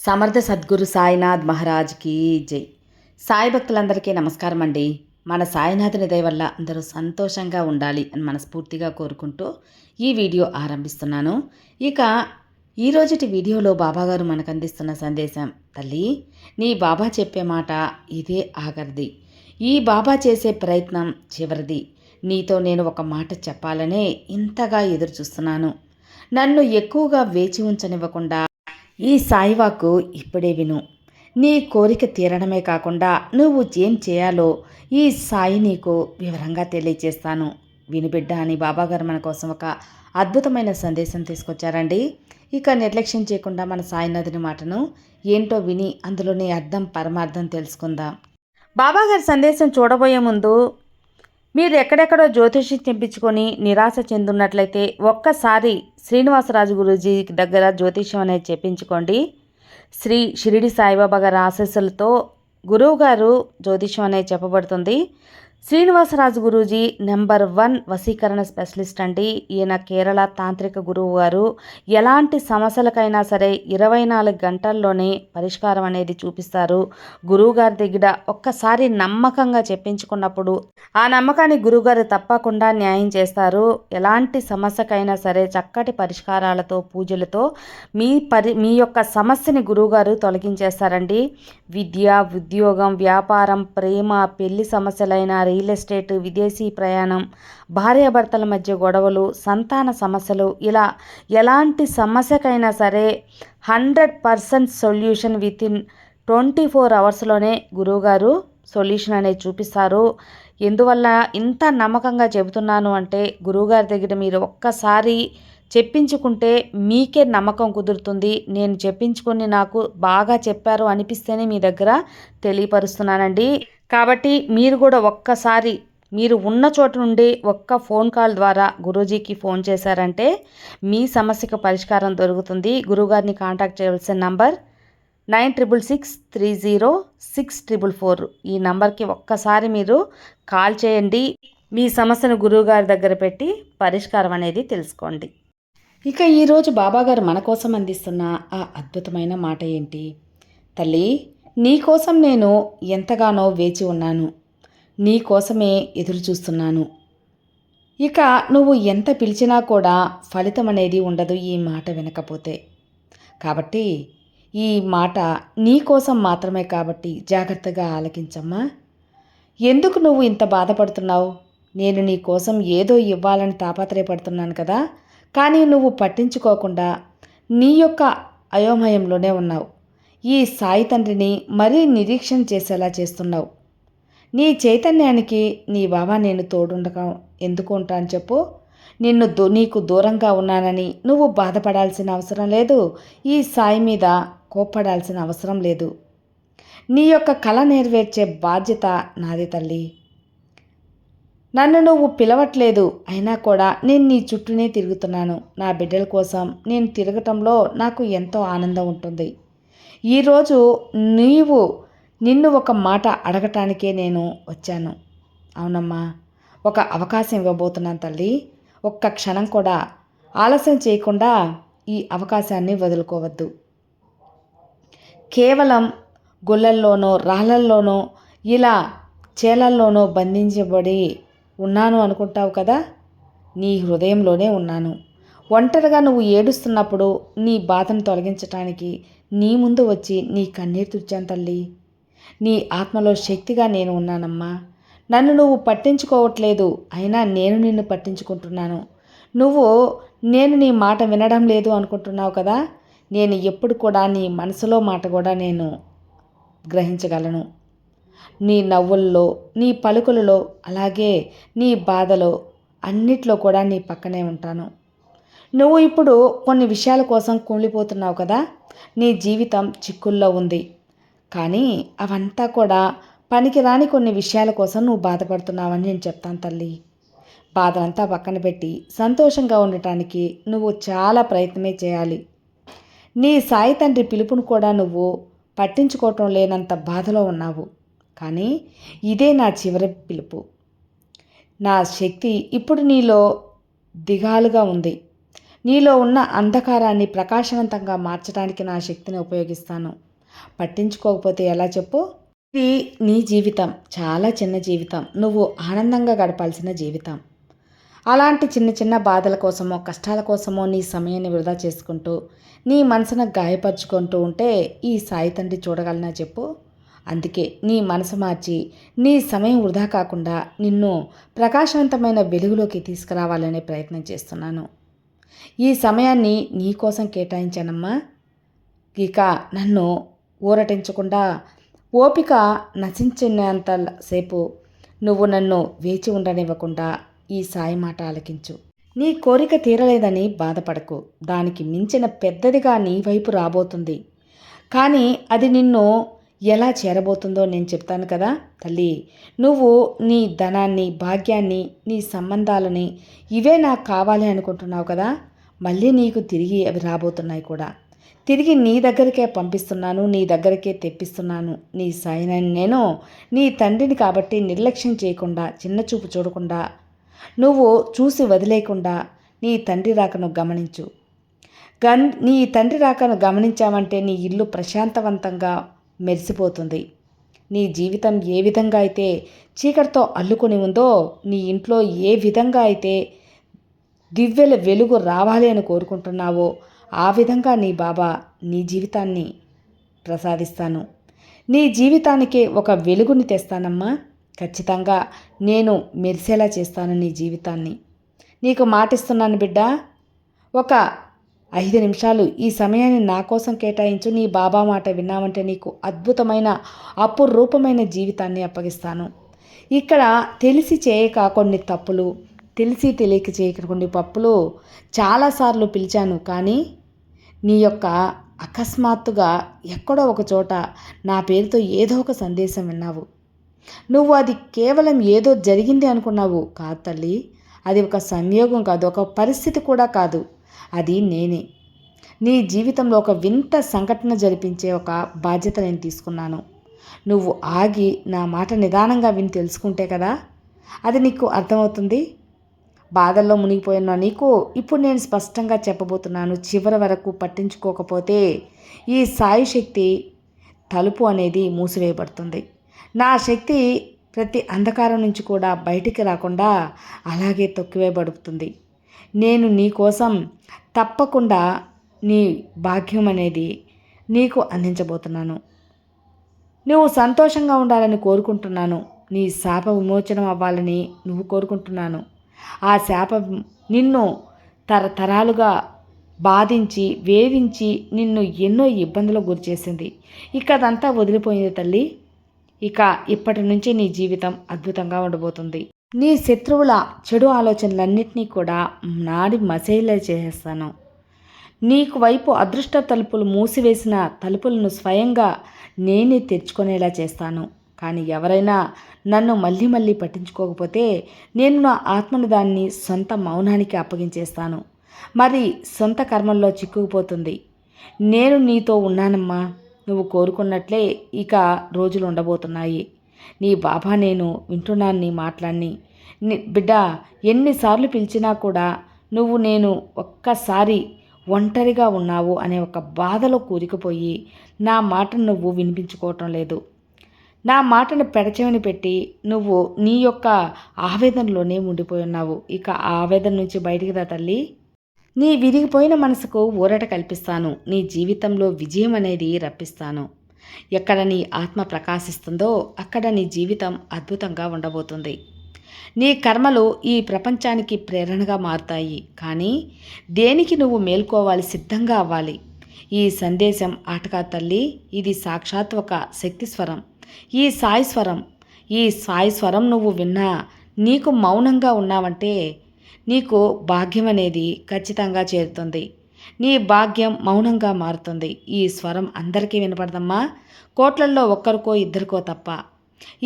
సమర్థ సద్గురు సాయినాథ్ మహారాజ్కి జై. సాయి భక్తులందరికీ నమస్కారం అండి. మన సాయినాథుని దయ వల్ల అందరూ సంతోషంగా ఉండాలి అని మనస్ఫూర్తిగా కోరుకుంటూ ఈ వీడియో ఆరంభిస్తున్నాను. ఇక ఈరోజుటి వీడియోలో బాబాగారు మనకు అందిస్తున్న సందేశం, తల్లి నీ బాబా చెప్పే మాట ఇదే ఆఖరిది, ఈ బాబా చేసే ప్రయత్నం చివరిది. నీతో నేను ఒక మాట చెప్పాలనే ఇంతగా ఎదురు చూస్తున్నాను. నన్ను ఎక్కువగా వేచి ఉంచనివ్వకుండా ఈ సాయివాకు ఇప్పుడే విను. నీ కోరిక తీరడమే కాకుండా నువ్వు ఏం చేయాలో ఈ సాయి నీకు వివరంగా తెలియచేస్తాను. వినుబిడ్డ అని బాబాగారు మన కోసం ఒక అద్భుతమైన సందేశం తీసుకొచ్చారండి. ఇక నిర్లక్ష్యం చేయకుండా మన సాయినాథుని మాటను ఏంటో విని అందులోని అర్థం పరమార్థం తెలుసుకుందాం. బాబాగారి సందేశం చూడబోయే ముందు మీరు ఎక్కడెక్కడో జ్యోతిషి తెప్పించుకొని నిరాశ చెందున్నట్లయితే ఒక్కసారి శ్రీనివాసరాజు గురూజీ దగ్గర జ్యోతిష్యం అనేది చెప్పించుకోండి. శ్రీ షిరిడి సాయిబాబా గారి ఆశీస్సులతో గురువుగారు జ్యోతిష్యం అనేది చెప్పబడుతుంది. శ్రీనివాసరాజు గురూజీ నెంబర్ 1 వశీకరణ స్పెషలిస్ట్ అండి. ఈయన కేరళ తాంత్రిక గురువు గారు. ఎలాంటి సమస్యలకైనా సరే 24 గంటల్లోనే పరిష్కారం అనేది చూపిస్తారు. గురువుగారి దగ్గర ఒక్కసారి నమ్మకంగా చెప్పించుకున్నప్పుడు ఆ నమ్మకాన్ని గురువుగారు తప్పకుండా న్యాయం చేస్తారు. ఎలాంటి సమస్యకైనా సరే చక్కటి పరిష్కారాలతో పూజలతో మీ యొక్క సమస్యని గురువుగారు తొలగించేస్తారండి. విద్య, ఉద్యోగం, వ్యాపారం, ప్రేమ, పెళ్లి సమస్యలైన రియల్ ఎస్టేట్, విదేశీ ప్రయాణం, భార్యాభర్తల మధ్య గొడవలు, సంతాన సమస్యలు, ఇలా ఎలాంటి సమస్యకైనా సరే 100% సొల్యూషన్ వితిన్ 24 అవర్స్లోనే గురువుగారు సొల్యూషన్ అనేది చూపిస్తారు. ఎందువల్ల ఇంత నమ్మకంగా చెబుతున్నాను అంటే గురువుగారి దగ్గర మీరు ఒక్కసారి చెప్పించుకుంటే మీకే నమ్మకం కుదురుతుంది. నేను చెప్పించుకొని నాకు బాగా చెప్పారు అనిపిస్తేనే మీ దగ్గర తెలియపరుస్తున్నానండి. కాబట్టి మీరు కూడా ఒక్కసారి మీరు ఉన్న చోటు నుండి ఒక్క ఫోన్ కాల్ ద్వారా గురూజీకి ఫోన్ చేశారంటే మీ సమస్యకు పరిష్కారం దొరుకుతుంది. గురువుగారిని కాంటాక్ట్ చేయవలసిన నంబర్ 9630606444. ఈ నంబర్కి ఒక్కసారి మీరు కాల్ చేయండి. మీ సమస్యను గురువుగారి దగ్గర పెట్టి పరిష్కారం అనేది తెలుసుకోండి. ఇక ఈరోజు బాబాగారు మన కోసం అందిస్తున్న ఆ అద్భుతమైన మాట ఏంటి? తల్లి, నీకోసం నేను ఎంతగానో వేచి ఉన్నాను. నీ కోసమే ఎదురు చూస్తున్నాను. ఇక నువ్వు ఎంత పిలిచినా కూడా ఫలితం అనేది ఉండదు ఈ మాట వినకపోతే. కాబట్టి ఈ మాట నీ కోసం మాత్రమే, కాబట్టి జాగ్రత్తగా ఆలకించమ్మా. ఎందుకు నువ్వు ఇంత బాధపడుతున్నావు? నేను నీ కోసం ఏదో ఇవ్వాలని తాపత్రయపడుతున్నాను కదా, కానీ నువ్వు పట్టించుకోకుండా నీ యొక్క అయోమయంలోనే ఉన్నావు. ఈ సాయి తండ్రిని మరీ నిరీక్షణ చేసేలా చేస్తున్నావు. నీ చైతన్యానికి నీ బాబా నేను తోడుండగా ఎందుకు ఉంటాను చెప్పు? నీకు దూరంగా ఉన్నానని నువ్వు బాధపడాల్సిన అవసరం లేదు. ఈ సాయి మీద కోప్పడాల్సిన అవసరం లేదు. నీ యొక్క కళ నెరవేర్చే బాధ్యత నాది తల్లి. నన్ను నువ్వు పిలవట్లేదు, అయినా కూడా నేను నీ చుట్టూనే తిరుగుతున్నాను. నా బిడ్డల కోసం నేను తిరగటంలో నాకు ఎంతో ఆనందం ఉంటుంది. ఈరోజు నిన్ను ఒక మాట అడగటానికే నేను వచ్చాను. అవునమ్మా, ఒక అవకాశం ఇవ్వబోతున్నాను తల్లి. ఒక్క క్షణం కూడా ఆలస్యం చేయకుండా ఈ అవకాశాన్ని వదులుకోవద్దు. కేవలం గుళ్ళల్లోనో, రాళ్ళల్లోనో, ఇలా చేలల్లోనో బంధించబడి ఉన్నాను అనుకుంటావు కదా? నీ హృదయంలోనే ఉన్నాను. ఒంటరిగా నువ్వు ఏడుస్తున్నప్పుడు నీ బాధను తొలగించటానికి నీ ముందు వచ్చి నీ కన్నీరు తుడిచాను తల్లి. నీ ఆత్మలో శక్తిగా నేను ఉన్నానమ్మా. నన్ను నువ్వు పట్టించుకోవట్లేదు, అయినా నేను నిన్ను పట్టించుకుంటున్నాను. నేను నీ మాట వినడం లేదు అనుకుంటున్నావు కదా? నేను ఎప్పుడు కూడా నీ మనసులో మాట కూడా నేను గ్రహించగలను. నీ నవ్వుల్లో, నీ పలుకులలో, అలాగే నీ బాధలో అన్నిట్లో కూడా నీ పక్కనే ఉంటాను. నువ్వు ఇప్పుడు కొన్ని విషయాల కోసం కుమిలిపోతున్నావు కదా? నీ జీవితం చిక్కుల్లో ఉంది. కానీ అవంతా కూడా పనికిరాని కొన్ని విషయాల కోసం నువ్వు బాధపడుతున్నావని నేను చెప్తాను తల్లి. బాధనంతా పక్కన పెట్టి సంతోషంగా ఉండటానికి నువ్వు చాలా ప్రయత్నమే చేయాలి. నీ సాయి తండ్రి పిలుపును కూడా నువ్వు పట్టించుకోవటం లేనంత బాధలో ఉన్నావు. కానీ ఇదే నా చివరి పిలుపు. నా శక్తి ఇప్పుడు నీలో దిగాలుగా ఉంది. నీలో ఉన్న అంధకారాన్ని ప్రకాశవంతంగా మార్చడానికి నా శక్తిని ఉపయోగిస్తాను. పట్టించుకోకపోతే ఎలా చెప్పు? ఇది నీ జీవితం, చాలా చిన్న జీవితం, నువ్వు ఆనందంగా గడపాల్సిన జీవితం. అలాంటి చిన్న చిన్న బాధల కోసమో కష్టాల కోసమో నీ సమయాన్ని వృధా చేసుకుంటూ నీ మనసును గాయపరుచుకుంటూ ఉంటే ఈ సాయి తండ్రి చూడగలనా చెప్పు? అందుకే నీ మనసు మార్చి నీ సమయం వృధా కాకుండా నిన్ను ప్రకాశవంతమైన వెలుగులోకి తీసుకురావాలనే ప్రయత్నం చేస్తున్నాను. ఈ సమయాన్ని నీ కోసం కేటాయించానమ్మా. ఇక నన్ను ఊరటించకుండా ఓపిక నశించినంత సేపు నువ్వు నన్ను వేచి ఉండనివ్వకుండా ఈ సాయి మాట ఆలకించు. నీ కోరిక తీరలేదని బాధపడకు. దానికి మించిన పెద్దదిగా నీ వైపు రాబోతుంది. కానీ అది నిన్ను ఎలా చేరబోతుందో నేను చెప్తాను కదా తల్లి. నువ్వు నీ ధనాన్ని, భాగ్యాన్ని, నీ సంబంధాలని ఇవే నాకు కావాలి అనుకుంటున్నావు కదా. మళ్ళీ నీకు తిరిగి అవి రాబోతున్నాయి కూడా. తిరిగి నీ దగ్గరికే పంపిస్తున్నాను, నీ దగ్గరికే తెప్పిస్తున్నాను. నీ సాయినాన్ని నేను నీ తండ్రిని కాబట్టి నిర్లక్ష్యం చేయకుండా, చిన్నచూపు చూడకుండా, నువ్వు చూసి వదిలేయకుండా నీ తండ్రి రాకను గమనించు. నీ తండ్రి రాకను గమనించావంటే నీ ఇల్లు ప్రశాంతవంతంగా మెరిసిపోతుంది. నీ జీవితం ఏ విధంగా అయితే చీకటితో అల్లుకొని ఉందో, నీ ఇంట్లో ఏ విధంగా అయితే దివ్వెల వెలుగు రావాలి అని కోరుకుంటున్నావో ఆ విధంగా నీ బాబా నీ జీవితాన్ని ప్రసాదిస్తాను. నీ జీవితానికి ఒక వెలుగుని తెస్తానమ్మా. ఖచ్చితంగా నేను మెరిసేలా చేస్తాను నీ జీవితాన్ని. నీకు మాటిస్తున్నాను బిడ్డ. ఒక 5 నిమిషాలు ఈ సమయాన్ని నా కోసం కేటాయించు. నీ బాబా మాట విన్నామంటే నీకు అద్భుతమైన అపురూపమైన జీవితాన్ని అప్పగిస్తాను. ఇక్కడ తెలిసి చేయక కొన్ని తప్పులు, తెలిసి తెలియక చేయక కొన్ని పప్పులు చాలాసార్లు పిలిచాను. కానీ నీ యొక్క అకస్మాత్తుగా ఎక్కడో ఒక చోట నా పేరుతో ఏదో ఒక సందేశం విన్నావు. నువ్వు అది కేవలం ఏదో జరిగింది అనుకున్నావు. కాదు తల్లి, అది ఒక సంయోగం కాదు, ఒక పరిస్థితి కూడా కాదు. అది నేనే. నీ జీవితంలో ఒక వింత సంఘటన జరిపించే ఒక బాధ్యత నేను తీసుకున్నాను. నువ్వు ఆగి నా మాట నిదానంగా విని తెలుసుకుంటే కదా అది నీకు అర్థమవుతుంది. బాధల్లో మునిగిపోయిన నీకు ఇప్పుడు నేను స్పష్టంగా చెప్పబోతున్నాను. చివరి వరకు పట్టించుకోకపోతే ఈ సాయి శక్తి తలుపు అనేది మూసివేయబడుతుంది. నా శక్తి ప్రతి అంధకారం నుంచి కూడా బయటికి రాకుండా అలాగే తొక్కివేయబడుతుంది. నేను నీ కోసం తప్పకుండా నీ భాగ్యం అనేది నీకు అందించబోతున్నాను. నువ్వు సంతోషంగా ఉండాలని కోరుకుంటున్నాను. నీ శాప విమోచనం అవ్వాలని నువ్వు కోరుకుంటున్నాను. ఆ శాపం నిన్ను తరతరాలుగా బాధించి వేధించి నిన్ను ఎన్నో ఇబ్బందులకు గురిచేసింది. ఇక అదంతా వదిలిపోయింది తల్లి. ఇక ఇప్పటి నుంచి నీ జీవితం అద్భుతంగా ఉండబోతుంది. నీ శత్రువుల చెడు ఆలోచనలన్నింటినీ కూడా నాడి మసేలా చేసేస్తాను. నీకు వైపు అదృష్ట తలుపులు మూసివేసిన తలుపులను స్వయంగా నేనే తెరుచుకునేలా చేస్తాను. కానీ ఎవరైనా నన్ను మళ్ళీ మళ్ళీ పట్టించుకోకపోతే నేను నా ఆత్మను దాన్ని సొంత మౌనానికి అప్పగించేస్తాను. మరి సొంత కర్మల్లో చిక్కుకుపోతుంది. నేను నీతో ఉన్నానమ్మా. నువ్వు కోరుకున్నట్లే ఇక రోజులు ఉండబోతున్నాయి. నీ బాబా నేను వింటున్నాను నీ మాటలన్నీ. బిడ్డ, ఎన్నిసార్లు పిలిచినా కూడా నువ్వు నేను ఒక్కసారి ఒంటరిగా ఉన్నావు అనే ఒక బాధలో కూరుకుపోయి నా మాటను నువ్వు వినిపించుకోవటం లేదు. నా మాటను పెడచెవిని పెట్టి నువ్వు నీ యొక్క ఆవేదనలోనే ఉండిపోయి ఉన్నావు. ఇక ఆ ఆవేదన నుంచి బయటికి రా తల్లి. నీ విరిగిపోయిన మనసుకు ఊరట కల్పిస్తాను. నీ జీవితంలో విజయం అనేది రప్పిస్తాను. ఎక్కడ నీ ఆత్మ ప్రకాశిస్తుందో అక్కడ నీ జీవితం అద్భుతంగా ఉండబోతుంది. నీ కర్మలు ఈ ప్రపంచానికి ప్రేరణగా మారుతాయి. కానీ దేనికి నువ్వు మేల్కోవాలి, సిద్ధంగా అవ్వాలి. ఈ సందేశం ఆటకా తల్లి. ఇది సాక్షాత్ ఒక శక్తి స్వరం. ఈ సాయి స్వరం. ఈ సాయి స్వరం నువ్వు విన్నా నీకు మౌనంగా ఉన్నావంటే నీకు భాగ్యం అనేది ఖచ్చితంగా చేరుతుంది. నీ భాగ్యం మౌనంగా మారుతుంది. ఈ స్వరం అందరికీ వినపడదమ్మా. కోట్లల్లో ఒక్కరికో ఇద్దరికో తప్ప.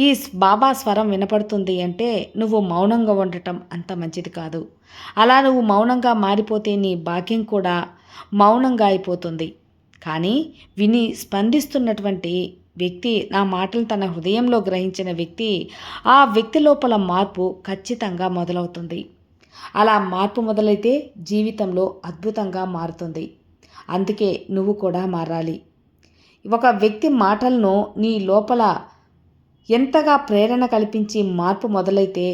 ఈ బాబా స్వరం వినపడుతుంది అంటే నువ్వు మౌనంగా ఉండటం అంత మంచిది కాదు. అలా నువ్వు మౌనంగా మారిపోతే నీ భాగ్యం కూడా మౌనంగా అయిపోతుంది. కానీ విని స్పందిస్తున్నటువంటి వ్యక్తి, నా మాటలు తన హృదయంలో గ్రహించిన వ్యక్తి, ఆ వ్యక్తి లోపల మార్పు ఖచ్చితంగా మొదలవుతుంది. అలా మార్పు మొదలైతే జీవితంలో అద్భుతంగా మారుతుంది. అందుకే నువ్వు కూడా మారాలి. ఒక వ్యక్తి మాటలను నీ లోపల ఎంతగా ప్రేరణ కల్పించి మార్పు మొదలైతే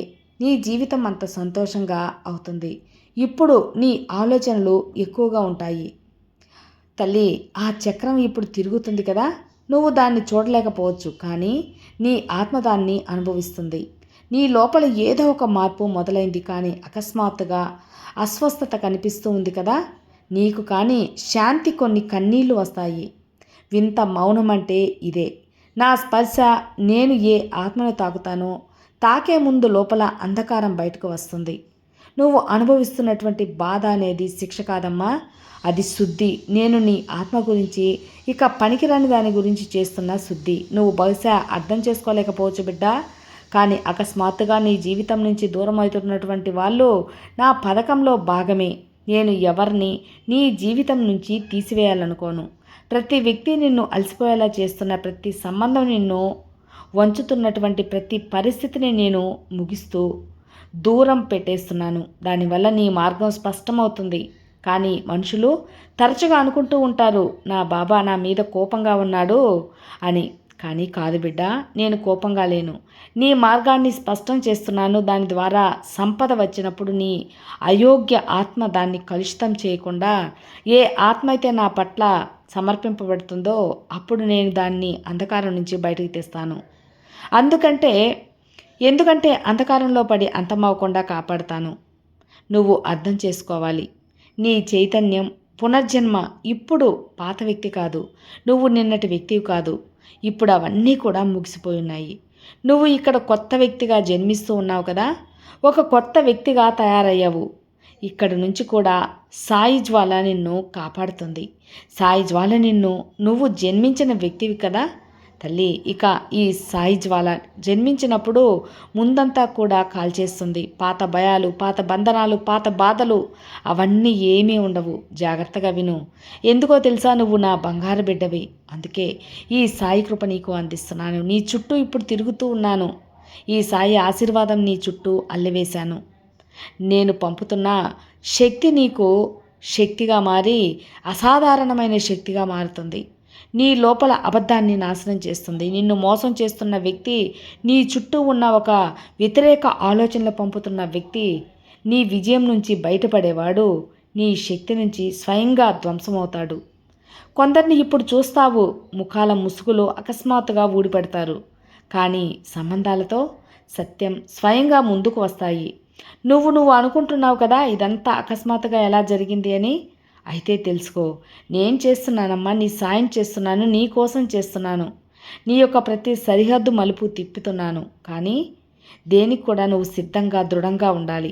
నీ జీవితం అంత సంతోషంగా అవుతుంది. ఇప్పుడు నీ ఆలోచనలు ఎక్కువగా ఉంటాయి. తల్లి, ఆ చక్రం ఇప్పుడు తిరుగుతుంది కదా, నువ్వు దాన్ని చూడలేకపోవచ్చు, కానీ నీ ఆత్మ దాన్ని అనుభవిస్తుంది. నీ లోపల ఏదో ఒక మార్పు మొదలైంది, కానీ అకస్మాత్తుగా అస్వస్థత కనిపిస్తూ ఉంది కదా, నీకు కానీ శాంతి, కొన్ని కన్నీళ్లు వస్తాయి. వింత మౌనం అంటే ఇదే. నా స్పర్శ, నేను ఏ ఆత్మను తాకుతానో తాకే ముందు లోపల అంధకారం బయటకు వస్తుంది. నువ్వు అనుభవిస్తున్నటువంటి బాధ అనేది శిక్ష కాదమ్మా, అది శుద్ధి. నేను నీ ఆత్మ గురించి, ఇక పనికిరాని దాని గురించి చేస్తున్న శుద్ధి. నువ్వు బహుశా అర్థం చేసుకోలేకపోవచ్చు బిడ్డ, కానీ అకస్మాత్తుగా నీ జీవితం నుంచి దూరం అవుతున్నటువంటి వాళ్ళు నా పథకంలో భాగమే. నేను ఎవరిని నీ జీవితం నుంచి తీసివేయాలనుకోను. ప్రతి వ్యక్తి నిన్ను అలసిపోయేలా చేస్తున్న ప్రతి సంబంధం, నిన్ను వంచుతున్నటువంటి ప్రతి పరిస్థితిని నేను ముగిస్తూ దూరం పెట్టేస్తున్నాను. దానివల్ల నీ మార్గం స్పష్టమవుతుంది. కానీ మనుషులు తరచుగా అనుకుంటూ ఉంటారు, నా బాబా నా మీద కోపంగా ఉన్నాడు అని. కానీ కాదు బిడ్డ, నేను కోపంగా లేను. నీ మార్గాన్ని స్పష్టం చేస్తున్నాను. దాని ద్వారా సంపద వచ్చినప్పుడు నీ అయోగ్య ఆత్మ దాన్ని కలుషితం చేయకుండా ఏ ఆత్మ అయితే నా పట్ల సమర్పింపబడుతుందో అప్పుడు నేను దాన్ని అంధకారం నుంచి బయటకు తెస్తాను. ఎందుకంటే అంధకారంలో పడి అంతమవకుండా కాపాడుతాను. నువ్వు అర్థం చేసుకోవాలి, నీ చైతన్యం పునర్జన్మ ఇప్పుడు పాత వ్యక్తి కాదు, నువ్వు నిన్నటి వ్యక్తివి కాదు. ఇప్పుడు అవన్నీ కూడా ముగిసిపోయి ఉన్నాయి. నువ్వు ఇక్కడ కొత్త వ్యక్తిగా జన్మిస్తూ ఉన్నావు కదా, ఒక కొత్త వ్యక్తిగా తయారయ్యావు. ఇక్కడి నుంచి కూడా సాయి జ్వాల నిన్ను కాపాడుతుంది. సాయి జ్వాల నువ్వు జన్మించిన వ్యక్తివి కదా తల్లి. ఇక ఈ సాయి జ్వాల జన్మించినప్పుడు ముందంతా కూడా కాల్చేస్తుంది. పాత భయాలు, పాత బంధనాలు, పాత బాధలు అవన్నీ ఏమీ ఉండవు. జాగ్రత్తగా విను. ఎందుకో తెలుసా, నువ్వు నా బంగారు బిడ్డవి. అందుకే ఈ సాయి కృప నీకు అందిస్తున్నాను. నీ చుట్టూ ఇప్పుడు తిరుగుతూ ఉన్నాను. ఈ సాయి ఆశీర్వాదం నీ చుట్టూ అల్లివేశాను. నేను పంపుతున్న శక్తి నీకు శక్తిగా మారి అసాధారణమైన శక్తిగా మారుతుంది. నీ లోపల అబద్ధాన్ని నాశనం చేస్తుంది. నిన్ను మోసం చేస్తున్న వ్యక్తి, నీ చుట్టూ ఉన్న ఒక వ్యతిరేక ఆలోచనలు పంపుతున్న వ్యక్తి, నీ విజయం నుంచి బయటపడేవాడు నీ శక్తి నుంచి స్వయంగా ధ్వంసమవుతాడు. కొందరిని ఇప్పుడు చూస్తావు, ముఖాల ముసుగులో అకస్మాత్తుగా ఊడిపడతారు. కానీ సంబంధాలతో సత్యం స్వయంగా ముందుకు వస్తాయి. నువ్వు అనుకుంటున్నావు కదా ఇదంతా అకస్మాత్తుగా ఎలా జరిగింది అని. అయితే తెలుసుకో, నేను చేస్తున్నానమ్మా, నీ సాయం చేస్తున్నాను, నీ కోసం చేస్తున్నాను. నీ యొక్క ప్రతి సరిహద్దు మలుపు తిప్పుతున్నాను. కానీ దేనికి కూడా నువ్వు సిద్ధంగా దృఢంగా ఉండాలి.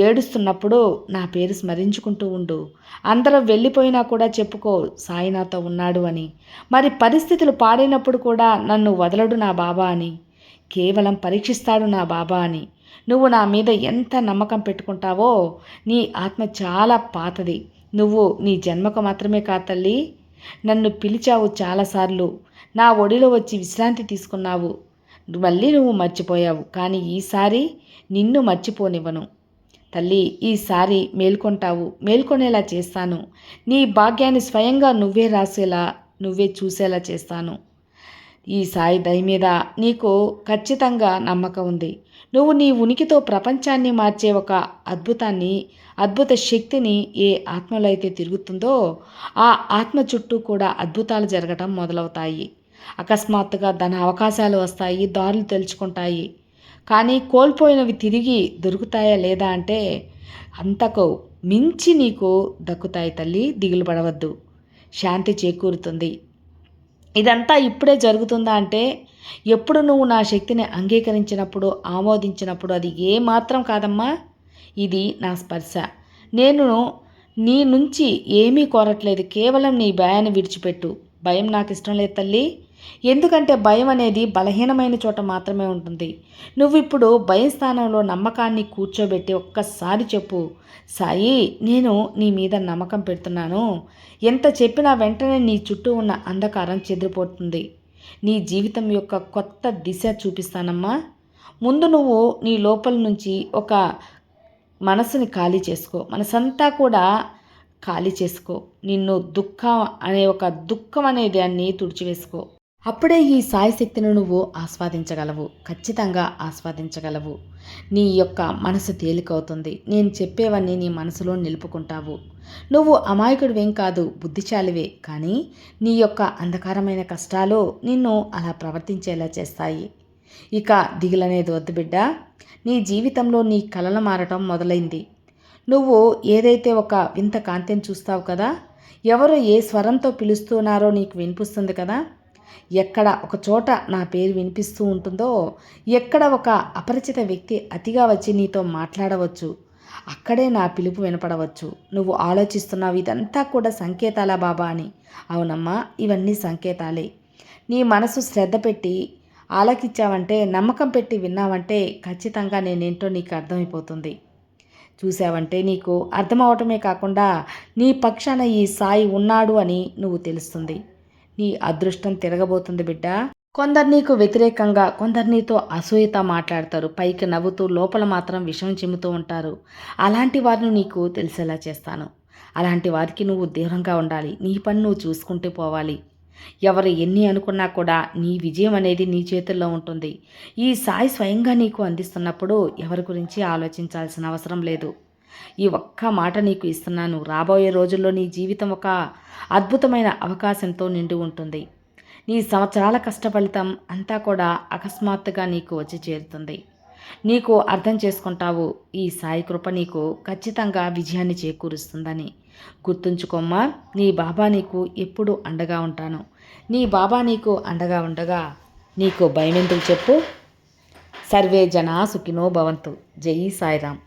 ఏడుస్తున్నప్పుడు నా పేరు స్మరించుకుంటూ ఉండు. అందరూ వెళ్ళిపోయినా కూడా చెప్పుకో, సాయి నాతో ఉన్నాడు అని. మరి పరిస్థితులు పాడైనప్పుడు కూడా నన్ను వదలడు నా బాబా అని, కేవలం పరీక్షిస్తాడు నా బాబా అని. నువ్వు నా మీద ఎంత నమ్మకం పెట్టుకుంటావో, నీ ఆత్మ చాలా పాతది. నువ్వు నీ జన్మకు మాత్రమే కాదు తల్లి, నన్ను పిలిచావు చాలాసార్లు, నా ఒడిలో వచ్చి విశ్రాంతి తీసుకున్నావు. మళ్ళీ నువ్వు మర్చిపోయావు. కానీ ఈసారి నిన్ను మర్చిపోనివ్వను తల్లి. ఈసారి మేల్కొంటావు, మేల్కొనేలా చేస్తాను. నీ భాగ్యాన్ని స్వయంగా నువ్వే రాసేలా, నువ్వే చూసేలా చేస్తాను. ఈ సాయి దయ మీద నీకు ఖచ్చితంగా నమ్మకం ఉంది. నువ్వు నీ ఉనికితో ప్రపంచాన్ని మార్చే ఒక అద్భుత శక్తిని ఏ ఆత్మలో అయితే తిరుగుతుందో ఆ ఆత్మ చుట్టూ కూడా అద్భుతాలు జరగటం మొదలవుతాయి. అకస్మాత్తుగా ధన అవకాశాలు వస్తాయి, దారులు తెలుసుకుంటాయి. కానీ కోల్పోయినవి తిరిగి దొరుకుతాయా లేదా అంటే అంతకు మించి నీకు దక్కుతాయి తల్లి. దిగులు పడవద్దు, శాంతి చేకూరుతుంది. ఇదంతా ఇప్పుడే జరుగుతుందా అంటే ఎప్పుడు నువ్వు నా శక్తిని అంగీకరించినప్పుడు, ఆమోదించినప్పుడు. అది ఏమాత్రం కాదమ్మా, ఇది నా స్పర్శ. నేను నీ నుంచి ఏమీ కోరట్లేదు, కేవలం నీ భయాన్ని విడిచిపెట్టు. భయం నాకు ఇష్టం లేదు తల్లి. ఎందుకంటే భయం అనేది బలహీనమైన చోట మాత్రమే ఉంటుంది. నువ్వు ఇప్పుడు భయం స్థానంలో నమ్మకాన్ని కూర్చోబెట్టి ఒక్కసారి చెప్పు, సాయి నేను నీ మీద నమ్మకం పెడుతున్నాను. ఎంత చెప్పినా వెంటనే నీ చుట్టూ ఉన్న అంధకారం చెదిరిపోతుంది. నీ జీవితం యొక్క కొత్త దిశ చూపిస్తానమ్మా. ముందు నువ్వు నీ లోపల నుంచి ఒక మనసుని ఖాళీ చేసుకో. మనసంతా కూడా ఖాళీ చేసుకో. నిన్ను దుఃఖం అనే దాన్ని తుడిచివేసుకో. అప్పుడే ఈ సాయి శక్తిని నువ్వు ఆస్వాదించగలవు. ఖచ్చితంగా ఆస్వాదించగలవు. నీ యొక్క మనసు తేలికవుతుంది. నేను చెప్పేవన్నీ నీ మనసులో నిలుపుకుంటావు. నువ్వు అమాయకుడివేం కాదు, బుద్ధిశాలివే. కానీ నీ యొక్క అంధకారమైన కష్టాలు నిన్ను అలా ప్రవర్తించేలా చేస్తాయి. ఇక దిగులనేది వద్దు బిడ్డ. నీ జీవితంలో నీ కలలు మారటం మొదలైంది. నువ్వు ఏదైతే ఒక వింత కాంతిని చూస్తావు కదా, ఎవరు ఏ స్వరంతో పిలుస్తున్నారో నీకు వినిపిస్తుంది కదా, ఎక్కడ ఒక చోట నా పేరు వినిపిస్తూ ఉంటుందో, ఎక్కడ ఒక అపరిచిత వ్యక్తి అతిగా వచ్చి నీతో మాట్లాడవచ్చు, అక్కడే నా పిలుపు వినపడవచ్చు. నువ్వు ఆలోచిస్తున్నావు ఇదంతా కూడా సంకేతాలా బాబా అని. అవునమ్మా, ఇవన్నీ సంకేతాలే. నీ మనసు శ్రద్ధ పెట్టి ఆలకించావంటే, నమ్మకం పెట్టి విన్నావంటే ఖచ్చితంగా నేనేంటో నీకు అర్థమైపోతుంది. చూసావంటే నీకు అర్థమవటమే కాకుండా నీ పక్షాన ఈ సాయి ఉన్నాడు అని నువ్వు తెలుస్తుంది. నీ అదృష్టం తిరగబోతుంది బిడ్డ. కొందరు నీకు వ్యతిరేకంగా, కొందరు నీతో అసూయత మాట్లాడతారు. పైకి నవ్వుతూ లోపల మాత్రం విషం చిమ్ముతూ ఉంటారు. అలాంటి వారిని నీకు తెలిసేలా చేస్తాను. అలాంటి వారికి నువ్వు దూరంగా ఉండాలి. నీ పని నువ్వు చూసుకుంటూ పోవాలి. ఎవరు ఎన్ని అనుకున్నా కూడా నీ విజయం అనేది నీ చేతుల్లో ఉంటుంది. ఈ సాయి స్వయంగా నీకు అందిస్తున్నప్పుడు ఎవరి గురించి ఆలోచించాల్సిన అవసరం లేదు. ఈ ఒక్క మాట నీకు ఇస్తున్నాను. రాబోయే రోజుల్లో నీ జీవితం ఒక అద్భుతమైన అవకాశంతో నిండి ఉంటుంది. నీ సంవత్సరాల కష్టఫలితం అంతా కూడా అకస్మాత్తుగా నీకు వచ్చి చేరుతుంది. నీకు అర్థం చేసుకుంటావు, ఈ సాయి కృప నీకు ఖచ్చితంగా విజయాన్ని చేకూరుస్తుందని. గుర్తుంచుకోమ్మా, నీ బాబా నీకు ఎప్పుడు అండగా ఉంటాను. నీ బాబా నీకు అండగా ఉండగా నీకు భయమెందుకు చెప్పు. సర్వే జనా సుఖినో భవంతు. జై సాయిరామ్.